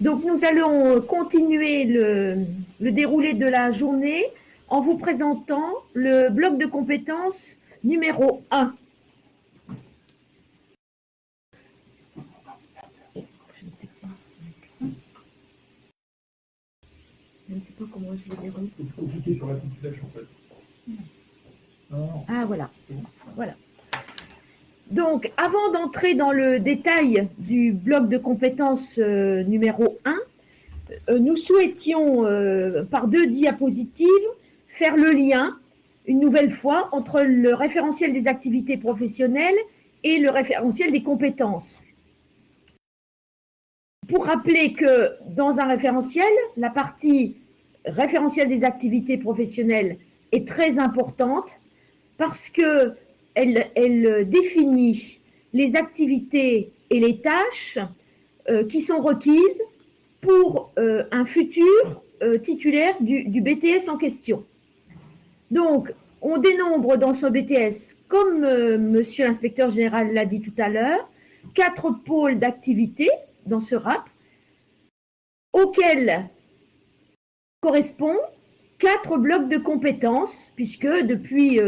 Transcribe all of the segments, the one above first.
Donc, nous allons continuer le déroulé de la journée en vous présentant le bloc de compétences numéro 1. Je ne sais pas comment je vais dérouler. Il faut cliquer sur la petite flèche en fait. Non. Ah, voilà. Voilà. Donc, avant d'entrer dans le détail du bloc de compétences numéro 1, nous souhaitions, par 2 diapositives, faire le lien, une nouvelle fois, entre le référentiel des activités professionnelles et le référentiel des compétences. Pour rappeler que dans un référentiel, la partie référentiel des activités professionnelles est très importante parce qu'elle définit les activités et les tâches qui sont requises pour un futur titulaire du BTS en question. Donc, on dénombre dans ce BTS, comme monsieur l'inspecteur général l'a dit tout à l'heure, 4 pôles d'activité dans ce RAP, auxquels correspondent 4 blocs de compétences, puisque depuis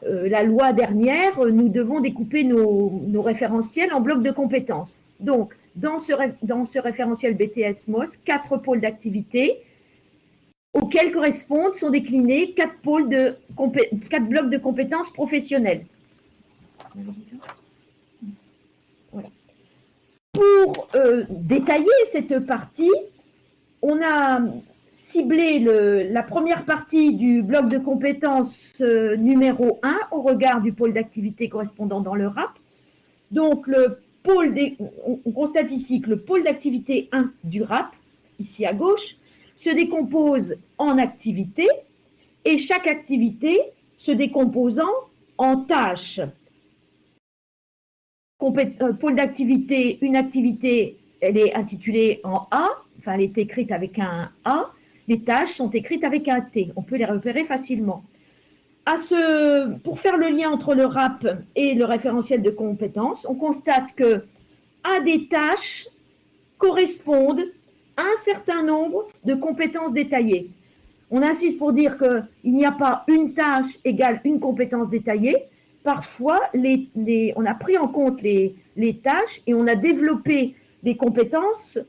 la loi dernière, nous devons découper nos référentiels en blocs de compétences. Donc, dans ce référentiel BTS MOS, 4 pôles d'activité auxquels sont déclinés 4 blocs de compétences professionnelles. Voilà. Pour détailler cette partie, on a ciblé la première partie du bloc de compétences numéro 1 au regard du pôle d'activité correspondant dans le RAP. Donc, on constate ici que le pôle d'activité 1 du RAP, ici à gauche, se décompose en activités et chaque activité se décomposant en tâches. Pôle d'activité, une activité, elle est intitulée en A, enfin elle est écrite avec un A, les tâches sont écrites avec un T, on peut les repérer facilement. Pour faire le lien entre le RAP et le référentiel de compétences, on constate que à des tâches correspondent un certain nombre de compétences détaillées. On insiste pour dire qu'il n'y a pas une tâche égale une compétence détaillée. Parfois, on a pris en compte les tâches et on a développé des compétences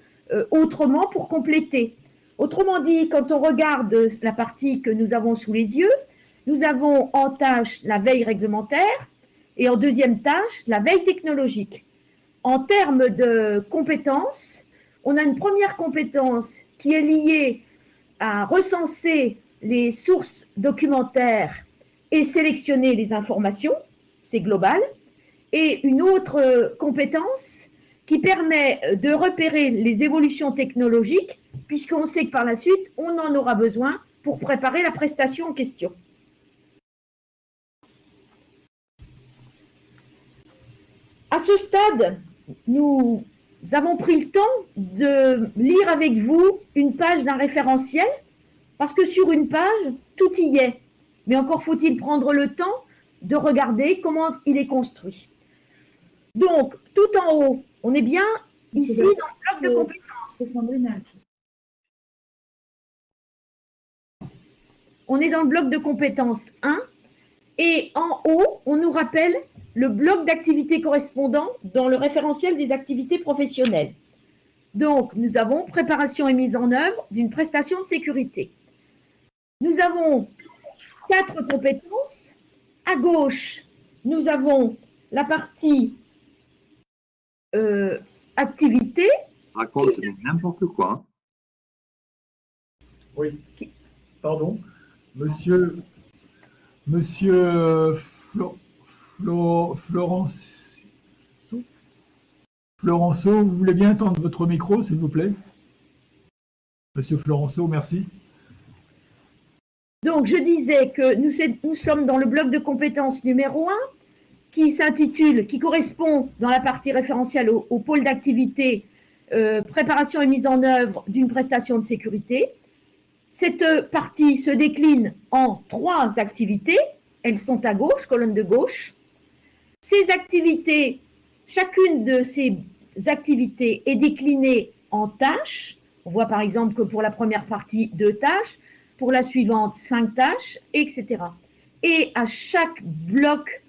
autrement pour compléter. Autrement dit, quand on regarde la partie que nous avons sous les yeux, nous avons en tâche la veille réglementaire et en deuxième tâche la veille technologique. En termes de compétences, on a une première compétence qui est liée à recenser les sources documentaires et sélectionner les informations, c'est global, et une autre compétence qui permet de repérer les évolutions technologiques, puisqu'on sait que par la suite, on en aura besoin pour préparer la prestation en question. À ce stade, nous avons pris le temps de lire avec vous une page d'un référentiel, parce que sur une page, tout y est. Mais encore faut-il prendre le temps de regarder comment il est construit. Donc, tout en haut, on est bien ici dans le bloc de compétences. On est dans le bloc de compétences 1, et en haut, on nous rappelle le bloc d'activités correspondant dans le référentiel des activités professionnelles. Donc, nous avons préparation et mise en œuvre d'une prestation de sécurité. Nous avons 4 compétences. À gauche, nous avons la partie activité. Raconte n'importe quoi. Oui. Pardon. Monsieur Florenceau, vous voulez bien éteindre votre micro, s'il vous plaît? Monsieur Florenceau, merci. Donc, je disais que nous sommes dans le bloc de compétences numéro 1, qui correspond dans la partie référentielle au pôle d'activité, préparation et mise en œuvre d'une prestation de sécurité. Cette partie se décline en 3 activités. Elles sont à gauche, colonne de gauche. Ces activités, chacune de ces activités est déclinée en tâches. On voit par exemple que pour la première partie, 2 tâches, pour la suivante, 5 tâches, etc. Et à chaque bloc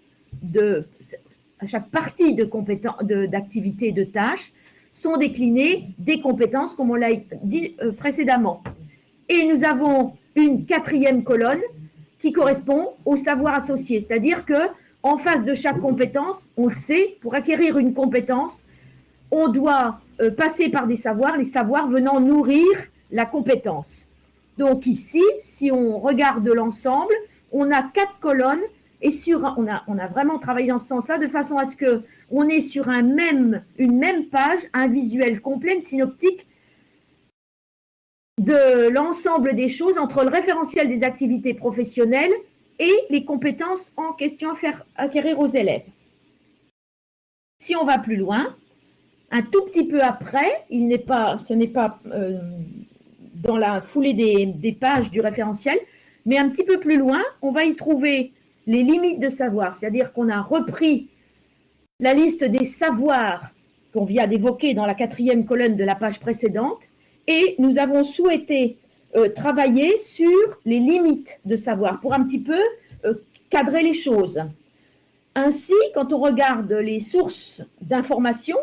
à chaque partie d'activité de tâches sont déclinées des compétences, comme on l'a dit précédemment. Et nous avons une 4e colonne qui correspond au savoir associé, c'est-à-dire que en face de chaque compétence, on le sait, pour acquérir une compétence, on doit passer par des savoirs, les savoirs venant nourrir la compétence. Donc ici, si on regarde l'ensemble, on a 4 colonnes et on a vraiment travaillé dans ce sens-là de façon à ce qu'on ait sur une même page un visuel complet, une synoptique de l'ensemble des choses entre le référentiel des activités professionnelles et les compétences en question à faire acquérir aux élèves. Si on va plus loin, un tout petit peu après, ce n'est pas dans la foulée des pages du référentiel, mais un petit peu plus loin, on va y trouver les limites de savoir, c'est-à-dire qu'on a repris la liste des savoirs qu'on vient d'évoquer dans la 4e colonne de la page précédente, et nous avons souhaité travailler sur les limites de savoir pour un petit peu cadrer les choses. Ainsi, quand on regarde les sources d'information,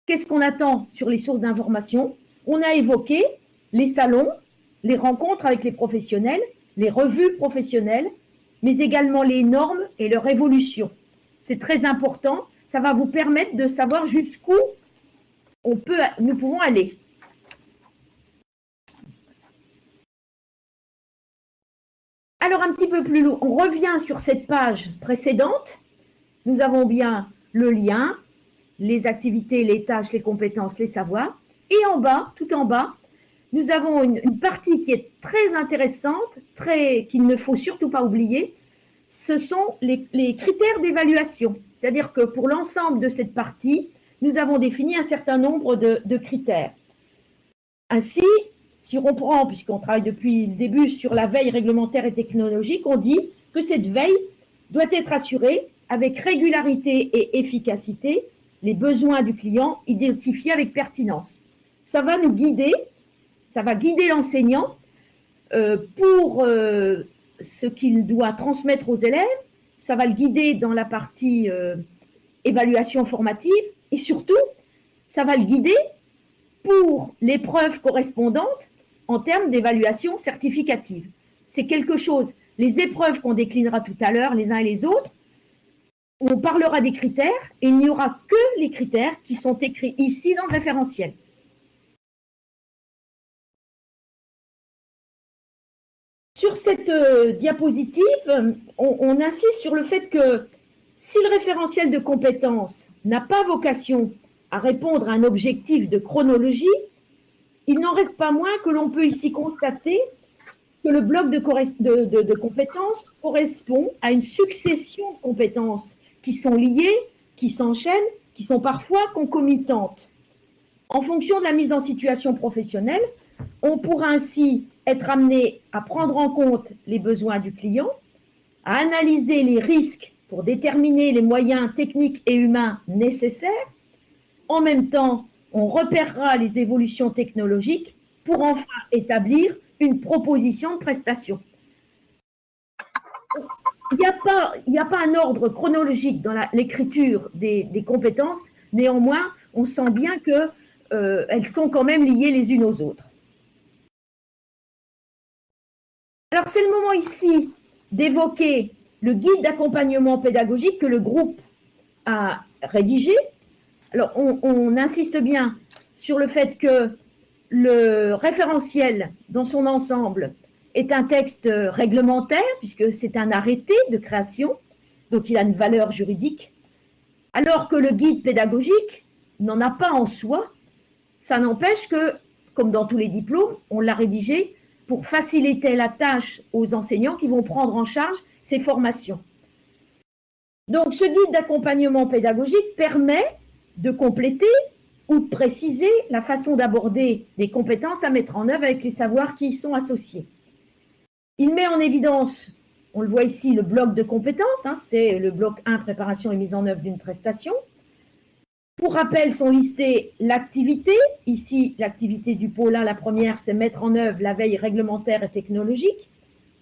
qu'est-ce qu'on attend sur les sources d'information? On a évoqué les salons, les rencontres avec les professionnels, les revues professionnelles, mais également les normes et leur évolution. C'est très important, ça va vous permettre de savoir jusqu'où nous pouvons aller. Alors, un petit peu plus loin, on revient sur cette page précédente. Nous avons bien le lien, les activités, les tâches, les compétences, les savoirs. Et en bas, tout en bas, nous avons une partie qui est très intéressante, qu'il ne faut surtout pas oublier. Ce sont les critères d'évaluation. C'est-à-dire que pour l'ensemble de cette partie, nous avons défini un certain nombre de critères. Ainsi, si on prend, puisqu'on travaille depuis le début sur la veille réglementaire et technologique, on dit que cette veille doit être assurée avec régularité et efficacité, les besoins du client identifiés avec pertinence. Ça va nous guider, ça va guider l'enseignant pour ce qu'il doit transmettre aux élèves, ça va le guider dans la partie évaluation formative et surtout, ça va le guider pour l'épreuve correspondante en termes d'évaluation certificative. C'est quelque chose, les épreuves qu'on déclinera tout à l'heure, les uns et les autres, on parlera des critères et il n'y aura que les critères qui sont écrits ici dans le référentiel. Sur cette diapositive, on insiste sur le fait que si le référentiel de compétences n'a pas vocation à répondre à un objectif de chronologie, il n'en reste pas moins que l'on peut ici constater que le bloc de compétences correspond à une succession de compétences qui sont liées, qui s'enchaînent, qui sont parfois concomitantes. En fonction de la mise en situation professionnelle, on pourra ainsi être amené à prendre en compte les besoins du client, à analyser les risques pour déterminer les moyens techniques et humains nécessaires. En même temps, on repérera les évolutions technologiques pour enfin établir une proposition de prestation. Il n'y a pas un ordre chronologique dans l'écriture des compétences, néanmoins, on sent bien qu'elles sont quand même liées les unes aux autres. Alors, c'est le moment ici d'évoquer le guide d'accompagnement pédagogique que le groupe a rédigé. Alors, on insiste bien sur le fait que le référentiel dans son ensemble est un texte réglementaire, puisque c'est un arrêté de création, donc il a une valeur juridique, alors que le guide pédagogique n'en a pas en soi. Ça n'empêche que, comme dans tous les diplômes, on l'a rédigé pour faciliter la tâche aux enseignants qui vont prendre en charge ces formations. Donc, ce guide d'accompagnement pédagogique permet de compléter ou de préciser la façon d'aborder les compétences à mettre en œuvre avec les savoirs qui y sont associés. Il met en évidence, on le voit ici, le bloc de compétences, c'est le bloc 1, préparation et mise en œuvre d'une prestation. Pour rappel, sont listées l'activité. Ici, l'activité du pôle 1, la première, c'est mettre en œuvre la veille réglementaire et technologique.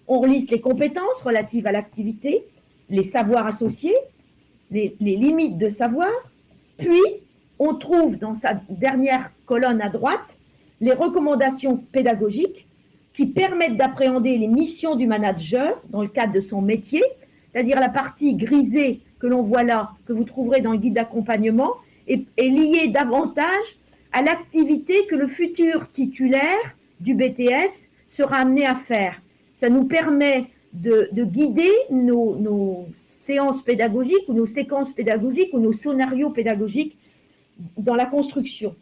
On reliste les compétences relatives à l'activité, les savoirs associés, les limites de savoir. Puis, on trouve dans sa dernière colonne à droite les recommandations pédagogiques qui permettent d'appréhender les missions du manager dans le cadre de son métier, c'est-à-dire la partie grisée que l'on voit là, que vous trouverez dans le guide d'accompagnement, est liée davantage à l'activité que le futur titulaire du BTS sera amené à faire. Ça nous permet de guider nos séances pédagogiques ou nos séquences pédagogiques ou nos scénarios pédagogiques dans la construction.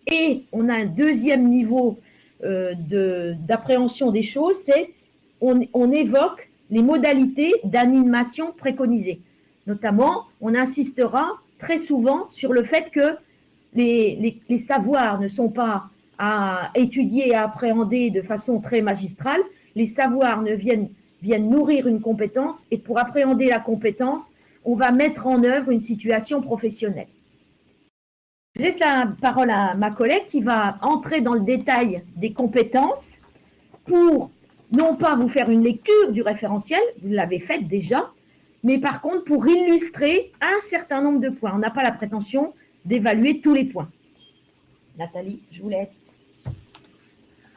Et on a un deuxième niveau d'appréhension des choses, c'est on évoque les modalités d'animation préconisées. Notamment, on insistera très souvent sur le fait que les savoirs ne sont pas à étudier et à appréhender de façon très magistrale. Les savoirs viennent nourrir une compétence, et pour appréhender la compétence, on va mettre en œuvre une situation professionnelle. Je laisse la parole à ma collègue qui va entrer dans le détail des compétences pour non pas vous faire une lecture du référentiel, vous l'avez faite déjà, mais par contre pour illustrer un certain nombre de points. On n'a pas la prétention d'évaluer tous les points. Nathalie, je vous laisse.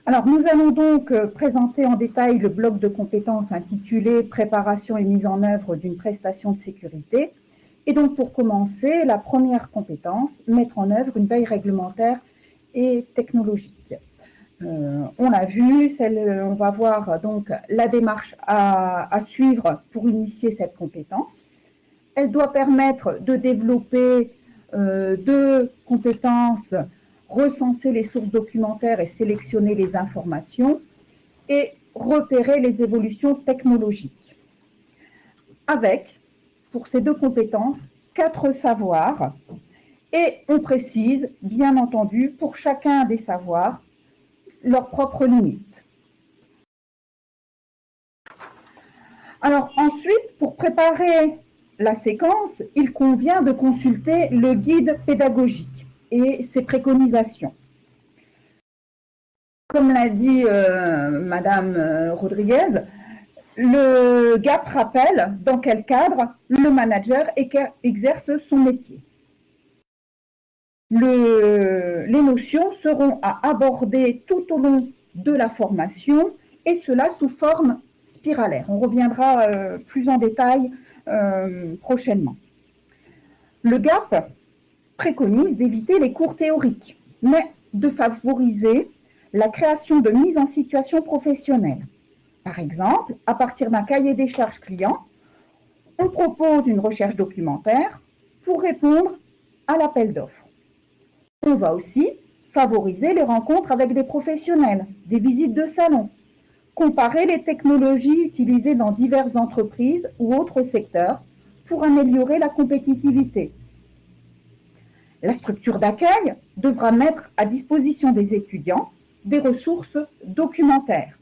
Alors, nous allons donc présenter en détail le bloc de compétences intitulé « Préparation et mise en œuvre d'une prestation de sécurité ». Et donc, pour commencer, la première compétence, mettre en œuvre une veille réglementaire et technologique. On l'a vu, on va voir donc la démarche à suivre pour initier cette compétence. Elle doit permettre de développer deux compétences: recenser les sources documentaires et sélectionner les informations, et repérer les évolutions technologiques. Avec, pour ces deux compétences, 4 savoirs, et on précise, bien entendu, pour chacun des savoirs, leurs propres limites. Alors ensuite, pour préparer la séquence, il convient de consulter le guide pédagogique et ses préconisations. Comme l'a dit Madame Rodriguez, le GAP rappelle dans quel cadre le manager exerce son métier. Les notions seront à aborder tout au long de la formation, et cela sous forme spiralaire. On reviendra plus en détail prochainement. Le GAP préconise d'éviter les cours théoriques, mais de favoriser la création de mise en situation professionnelle. Par exemple, à partir d'un cahier des charges client, on propose une recherche documentaire pour répondre à l'appel d'offres. On va aussi favoriser les rencontres avec des professionnels, des visites de salon, comparer les technologies utilisées dans diverses entreprises ou autres secteurs pour améliorer la compétitivité. La structure d'accueil devra mettre à disposition des étudiants des ressources documentaires.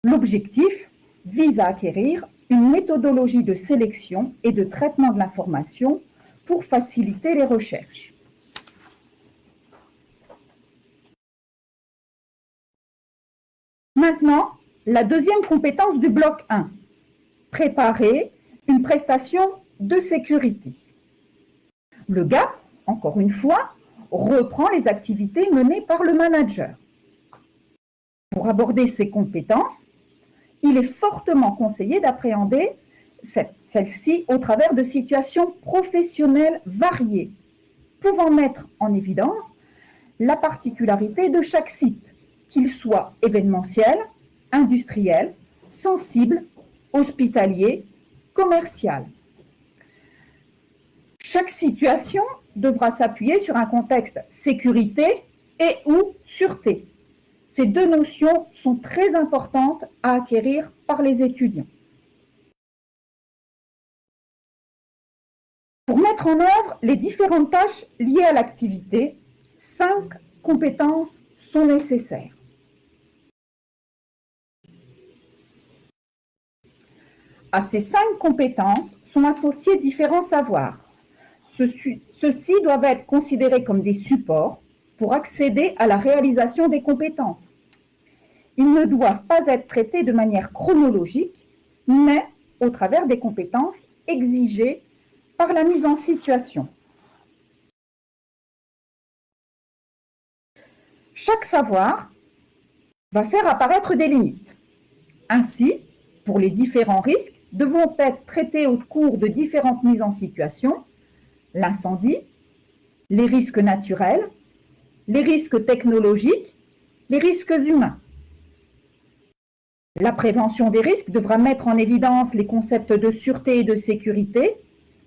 L'objectif vise à acquérir une méthodologie de sélection et de traitement de l'information pour faciliter les recherches. Maintenant, la deuxième compétence du bloc 1, préparer une prestation de sécurité. Le GAP, encore une fois, reprend les activités menées par le manager. Pour aborder ces compétences, il est fortement conseillé d'appréhender celles-ci au travers de situations professionnelles variées, pouvant mettre en évidence la particularité de chaque site, qu'il soit événementiel, industriel, sensible, hospitalier, commercial. Chaque situation devra s'appuyer sur un contexte sécurité et ou sûreté. Ces deux notions sont très importantes à acquérir par les étudiants. Pour mettre en œuvre les différentes tâches liées à l'activité, 5 compétences sont nécessaires. À ces 5 compétences sont associés différents savoirs. Ceux-ci doivent être considérés comme des supports pour accéder à la réalisation des compétences. Ils ne doivent pas être traités de manière chronologique, mais au travers des compétences exigées par la mise en situation. Chaque savoir va faire apparaître des limites. Ainsi, pour les différents risques, devront être traités au cours de différentes mises en situation: l'incendie, les risques naturels, les risques technologiques, les risques humains. La prévention des risques devra mettre en évidence les concepts de sûreté et de sécurité,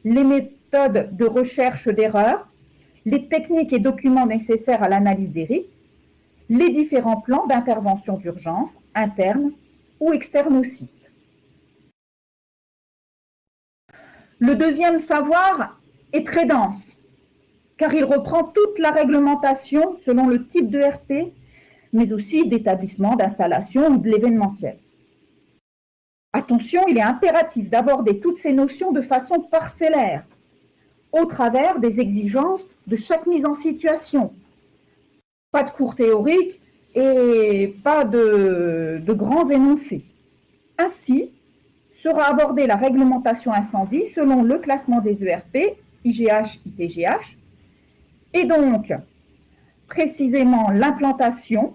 les méthodes de recherche d'erreurs, les techniques et documents nécessaires à l'analyse des risques, les différents plans d'intervention d'urgence, internes ou externes au site. Le deuxième savoir est très dense, car il reprend toute la réglementation selon le type de RP, mais aussi d'établissement, d'installation ou de l'événementiel. Attention, il est impératif d'aborder toutes ces notions de façon parcellaire, au travers des exigences de chaque mise en situation. Pas de cours théoriques et pas de grands énoncés. Ainsi, sera abordée la réglementation incendie selon le classement des ERP, IGH, ITGH, et donc précisément l'implantation,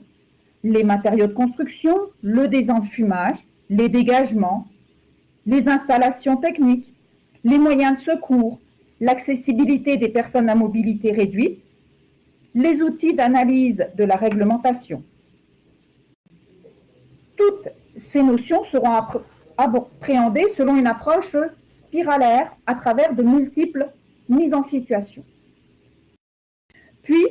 les matériaux de construction, le désenfumage, les dégagements, les installations techniques, les moyens de secours, l'accessibilité des personnes à mobilité réduite, les outils d'analyse de la réglementation. Toutes ces notions seront appréhendées selon une approche spiralaire à travers de multiples mises en situation. Puis,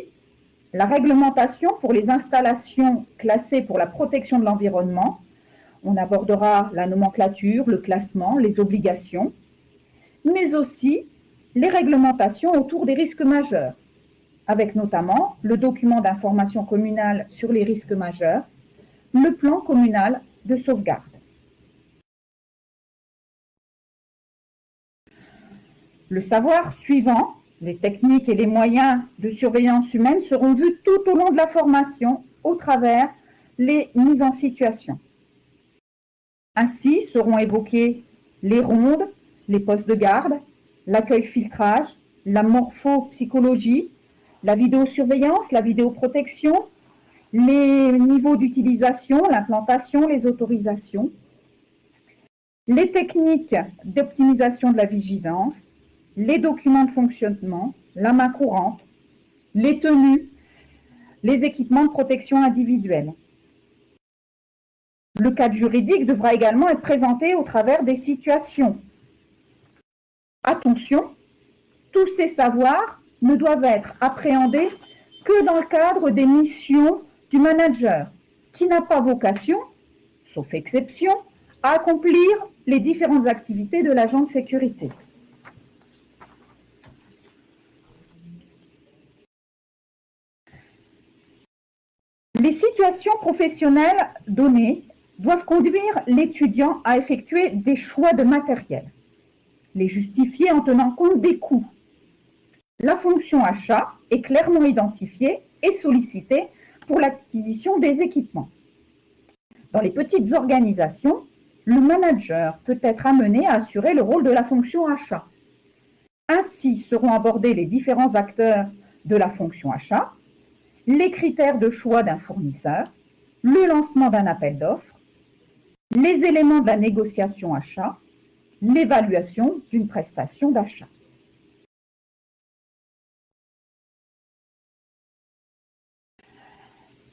la réglementation pour les installations classées pour la protection de l'environnement. On abordera la nomenclature, le classement, les obligations, mais aussi les réglementations autour des risques majeurs, avec notamment le document d'information communale sur les risques majeurs, le plan communal de sauvegarde. Le savoir suivant, les techniques et les moyens de surveillance humaine seront vus tout au long de la formation au travers les mises en situation. Ainsi seront évoquées les rondes, les postes de garde, l'accueil-filtrage, la morphopsychologie, la vidéosurveillance, la vidéoprotection, les niveaux d'utilisation, l'implantation, les autorisations, les techniques d'optimisation de la vigilance, les documents de fonctionnement, la main courante, les tenues, les équipements de protection individuelle. Le cadre juridique devra également être présenté au travers des situations. Attention, tous ces savoirs ne doivent être appréhendés que dans le cadre des missions du manager, qui n'a pas vocation, sauf exception, à accomplir les différentes activités de l'agent de sécurité. Les situations professionnelles données doivent conduire l'étudiant à effectuer des choix de matériel, les justifier en tenant compte des coûts. La fonction achat est clairement identifiée et sollicitée pour l'acquisition des équipements. Dans les petites organisations, le manager peut être amené à assurer le rôle de la fonction achat. Ainsi seront abordés les différents acteurs de la fonction achat, les critères de choix d'un fournisseur, le lancement d'un appel d'offres, les éléments de la négociation achat, l'évaluation d'une prestation d'achat.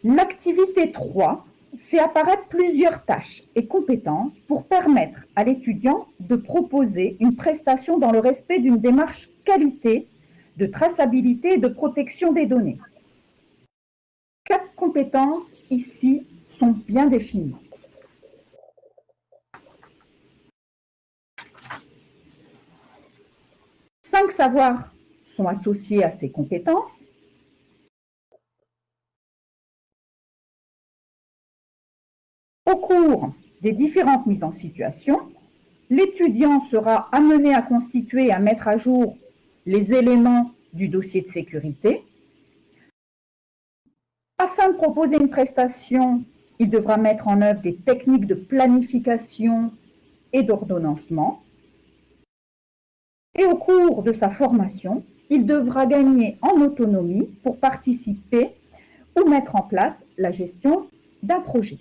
L'activité 3 fait apparaître plusieurs tâches et compétences pour permettre à l'étudiant de proposer une prestation dans le respect d'une démarche qualité, de traçabilité et de protection des données. 4 compétences ici sont bien définies. Cinq savoirs sont associés à ces compétences. Au cours des différentes mises en situation, l'étudiant sera amené à constituer et à mettre à jour les éléments du dossier de sécurité. Afin de proposer une prestation, il devra mettre en œuvre des techniques de planification et d'ordonnancement. Et au cours de sa formation, il devra gagner en autonomie pour participer ou mettre en place la gestion d'un projet.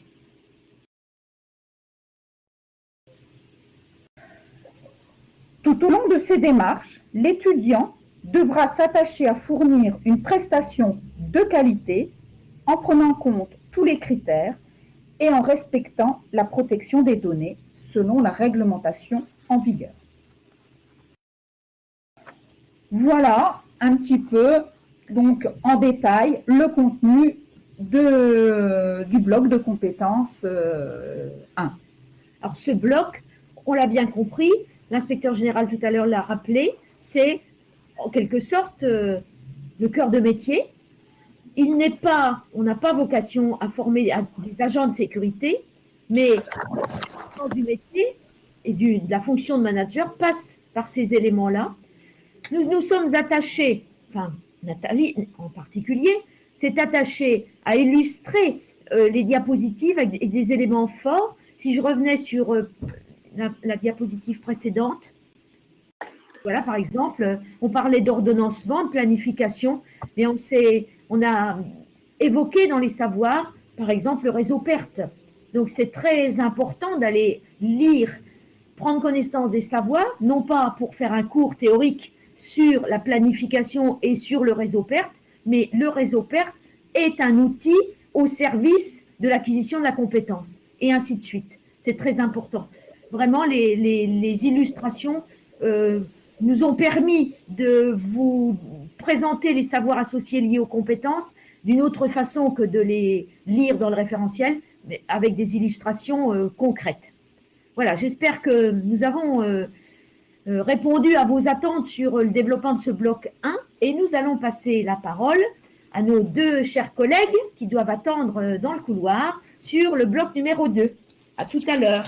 Tout au long de ces démarches, l'étudiant devra s'attacher à fournir une prestation de qualité en prenant en compte tous les critères et en respectant la protection des données selon la réglementation en vigueur. Voilà un petit peu, donc en détail, le contenu du bloc de compétences 1. Alors ce bloc, on l'a bien compris, l'inspecteur général tout à l'heure l'a rappelé, c'est en quelque sorte le cœur de métier. On n'a pas vocation à former des agents de sécurité, mais du métier et de la fonction de manager passe par ces éléments-là. Nous sommes attachés, enfin Nathalie en particulier, s'est attachée à illustrer les diapositives avec des éléments forts. Si je revenais sur la diapositive précédente, voilà, par exemple, on parlait d'ordonnancement, de planification, mais on a évoqué dans les savoirs, par exemple, le réseau PERT. Donc, c'est très important d'aller lire, prendre connaissance des savoirs, non pas pour faire un cours théorique sur la planification et sur le réseau PERT, mais le réseau PERT est un outil au service de l'acquisition de la compétence, et ainsi de suite. C'est très important. Vraiment, les illustrations nous ont permis de vous présenter les savoirs associés liés aux compétences d'une autre façon que de les lire dans le référentiel, mais avec des illustrations concrètes. Voilà, j'espère que nous avons répondu à vos attentes sur le développement de ce bloc 1 et nous allons passer la parole à nos deux chers collègues qui doivent attendre dans le couloir sur le bloc numéro 2. À tout à l'heure.